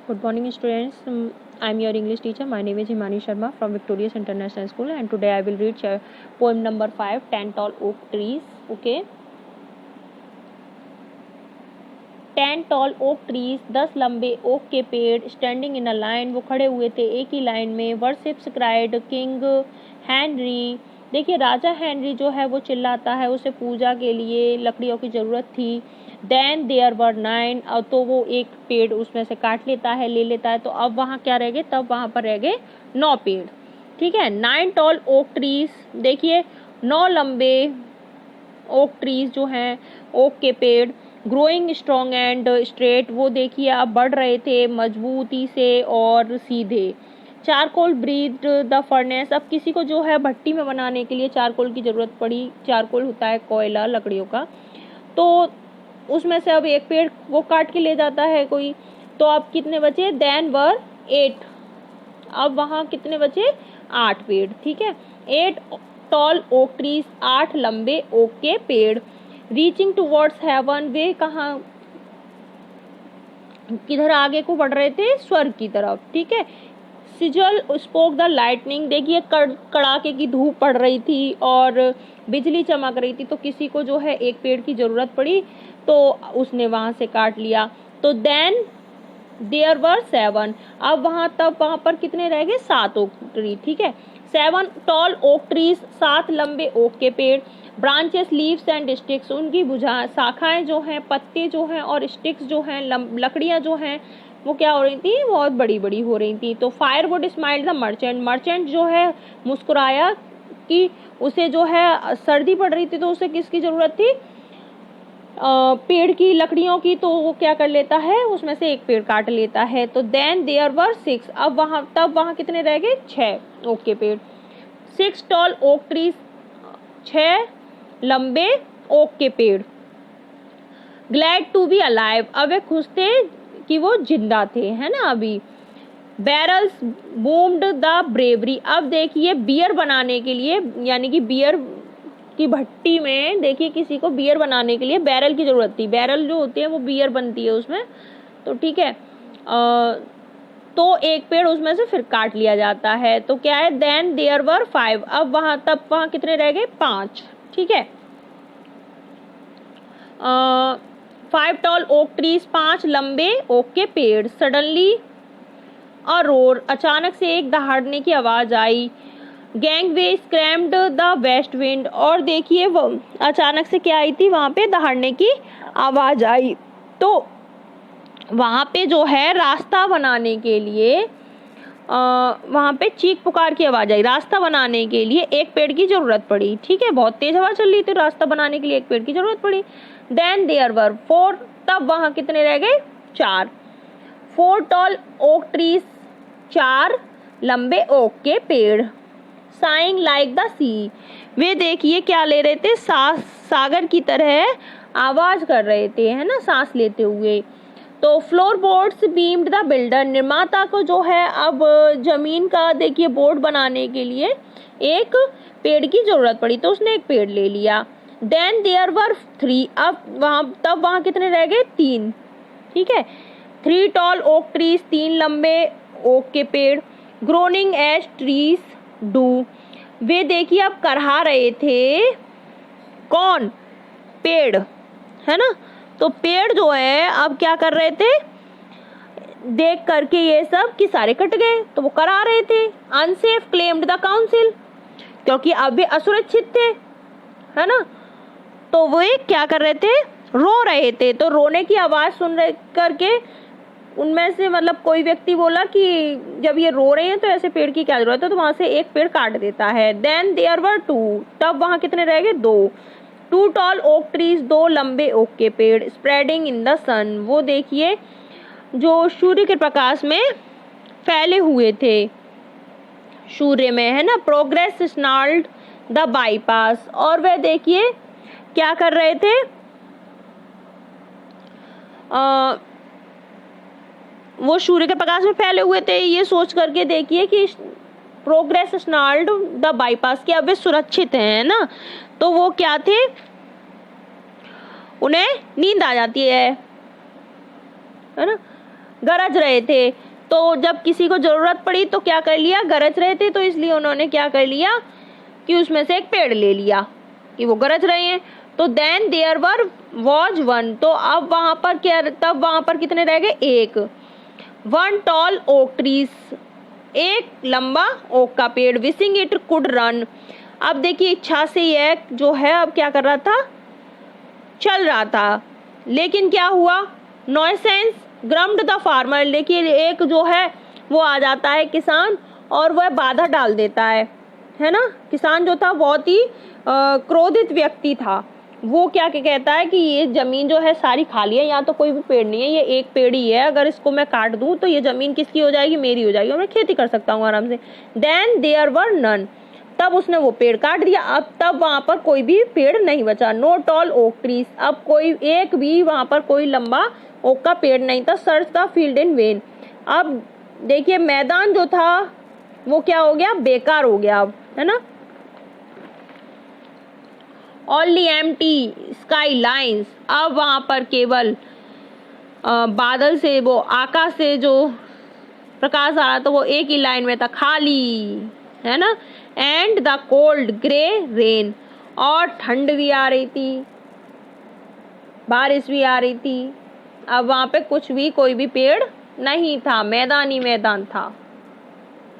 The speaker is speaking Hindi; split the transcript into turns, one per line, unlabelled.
Good morning, students. I'm your English teacher. My name is Himani Sharma from Victorious International School, and today I will read poem number 5, 10 tall oak trees. Okay. 10 tall oak trees, 10 लंबे ओक के पेड़, स्टैंडिंग इन अ लाइन, वो खड़े हुए थे एक ही लाइन में. Worships cried king Henry. देखिए राजा हेनरी जो है वो चिल्लाता है, उसे पूजा के लिए लकड़ियों की जरूरत थी. देन देयर वर 9, तो वो एक पेड़ उसमें से काट लेता है, ले लेता है. तो अब वहाँ क्या रह गए, तब वहाँ पर रह गए 9 पेड़. ठीक है. 9 टॉल ओक ट्रीज. देखिए 9 लंबे ओक ट्रीज जो हैं, ओक के पेड़, ग्रोइंग स्ट्रॉन्ग एंड स्ट्रेट, वो देखिए अब बढ़ रहे थे मजबूती से और सीधे. Charcoal breathe the furnace. अब किसी को जो है भट्टी में बनाने के लिए चारकोल की जरूरत पड़ी. चारकोल होता है कोयला लकड़ियों का. तो उसमें से अब एक पेड़ वो काट के ले जाता है कोई. तो अब कितने बचे, देन वर 8. अब वहाँ कितने बचे, 8 पेड़. ठीक है. 8 टॉल ओक ट्रीज, 8 लंबे ओक के पेड़. रीचिंग टूवर्ड्स हेवन, वे कहाँ किधर आगे को बढ़ रहे थे, स्वर्ग की तरफ. ठीक है. Sizzle spoke the lightning. देखिए कड़ाके की धूप पड़ रही थी और बिजली चमक रही थी, तो किसी को जो है एक पेड़ की जरूरत पड़ी, तो उसने वहां से काट लिया. तो देन देयर वर 7. अब वहां पर कितने रह गए, 7 ओक ट्री. ठीक है. 7 टॉल ओक ट्रीज, 7 लंबे ओक के पेड़. ब्रांचेस लीव्स एंड स्टिक्स, उनकी शाखाएं जो हैं, पत्ते जो हैं और स्टिक्स जो हैं, लकड़ियां जो हैं, वो क्या हो रही थी, बहुत बड़ी बड़ी हो रही थी. तो firewood smile the merchant. Merchant जो है मुस्कुराया कि उसे जो है सर्दी पड़ रही थी, तो उसे किसकी जरूरत थी, पेड़ की लकड़ियों की. तो वो क्या कर लेता है, उसमें से एक पेड़ काट लेता है. तो देन देयर वर 6. अब वहां कितने रह गए, 6 ओक के पेड़. 6 टॉल ओक ट्रीज, 6 लंबे ओक के पेड़. Glad to be alive. अब वे खुश थे कि वो जिंदा थे, है ना. अभी बैरल्स बूम्ड द ब्रेवरी. अब देखिए बियर बनाने के लिए, यानी कि बियर की भट्टी में, देखिए किसी को बियर बनाने के लिए बैरल की जरूरत थी. बैरल जो होती है वो बियर बनती है उसमें. तो ठीक है. तो एक पेड़ उसमें से फिर काट लिया जाता है. तो क्या है, देन देयर वर 5. अब वहां कितने रह गए, 5. ठीक है. 5 टॉल ओक ट्रीज, 5 लंबे ओक के पेड़. Suddenly a roar. अचानक से एक दहाड़ने की आवाज आई. Gangway screamed the west wind. और देखिए वो अचानक से क्या आई थी, वहां पे दहाड़ने की आवाज आई. तो वहां पे जो है रास्ता बनाने के लिए, वहां पे चीख पुकार की आवाज आई. रास्ता बनाने के लिए एक पेड़ की जरूरत पड़ी. ठीक है. बहुत तेज हवा चल रही थी, रास्ता बनाने के लिए एक पेड़ की जरूरत पड़ी. Then there were 4. तब वहां कितने रह गए, 4. 4 टॉल ओक ट्रीज, 4 लंबे ओक के पेड़. साइंग लाइक द सी. वे देखिए क्या ले रहे थे, सागर की तरह आवाज कर रहे थे, है ना, सांस लेते हुए. तो फ्लोर बोर्ड्स बीम्ड द बिल्डर. निर्माता को जो है अब जमीन का देखिए बोर्ड बनाने के लिए एक पेड़ की जरूरत पड़ी, तो उसने एक पेड़ ले लिया. Then there were 3. तब वहां कितने रह गए, 3. ठीक है. 3 टॉल ओक ट्रीज, 3 लंबे ओक के पेड़. Groaning as trees do. वे देखिए अब करहा रहे थे, कौन, पेड़, है ना. तो पेड़ जो है अब क्या कर रहे थे, देख करके ये सब कि सारे कट गए, तो वो करा रहे थे. Unsafe claimed the council. क्योंकि अब वे असुरक्षित थे, है ना. तो वो क्या कर रहे थे, रो रहे थे. तो रोने की आवाज सुन रहे करके उनमें से मतलब कोई व्यक्ति बोला कि जब ये रो रहे हैं तो ऐसे पेड़ की क्या जरूरत है, तो वहां से एक पेड़ काट देता है. Then there were 2. तब वहां कितने रह गए, 2. 2 टॉल ओक ट्रीज, 2 लंबे ओक के पेड़. स्प्रेडिंग इन द सन. वो देखिए जो सूर्य के प्रकाश में फैले हुए थे, सूर्य में, है ना. Progress snarled the bypass. और वह देखिए क्या कर रहे थे, वो सूर्य के प्रकाश में फैले हुए थे, ये सोच करके देखिए कि प्रोग्रेस स्नाल्ड द बाईपास, कि अब वे सुरक्षित हैं ना. तो वो क्या थे, उन्हें नींद आ जाती है ना. गरज रहे थे। तो जब किसी को जरूरत पड़ी तो क्या कर लिया, गरज रहे थे तो इसलिए उन्होंने क्या कर लिया कि उसमें से एक पेड़ ले लिया कि वो गरज रहे हैं। तो देन देयर वॉज वन, तो अब वहां पर क्या, तब वहां पर कितने रह गए, एक। वन टॉल ओक ट्रीज, एक लंबा ओक का पेड़, विशिंग इट कुड रन, अब देखिए इच्छा से यह जो है अब क्या कर रहा था, चल रहा था, लेकिन क्या हुआ, नॉइसेंस ग्रम्ड द फार्मर, देखिए एक जो है वो आ जाता है किसान और वह बाधा डाल देता है ना। किसान जो था बहुत ही क्रोधित व्यक्ति था, वो क्या कहता है कि ये जमीन जो है सारी खाली है, यहाँ तो कोई भी पेड़ नहीं है, ये एक पेड़ ही है, अगर इसको मैं काट दूं तो ये जमीन किसकी हो जाएगी, मेरी हो जाएगी और मैं खेती कर सकता हूँ आराम से। देन देयर वर नन, तब उसने वो पेड़ काट दिया, अब तब वहां पर कोई भी पेड़ नहीं बचा। नो टॉल ओक ट्रीज, अब कोई एक भी वहां पर कोई लंबा ओक का पेड़ नहीं था। Search the field in when, अब देखिए मैदान जो था वो क्या हो गया, बेकार हो गया अब, है ना। ओनली एम्प्टी स्काई लाइन्स, अब वहां पर केवल बादल से, वो आकाश से जो प्रकाश आ रहा था वो एक ही लाइन में था, खाली, है ना। And the cold grey rain, और ठंड भी आ रही थी, बारिश भी आ रही थी। अब वहां पे कुछ भी, कोई भी पेड़ नहीं था, मैदान ही मैदान था।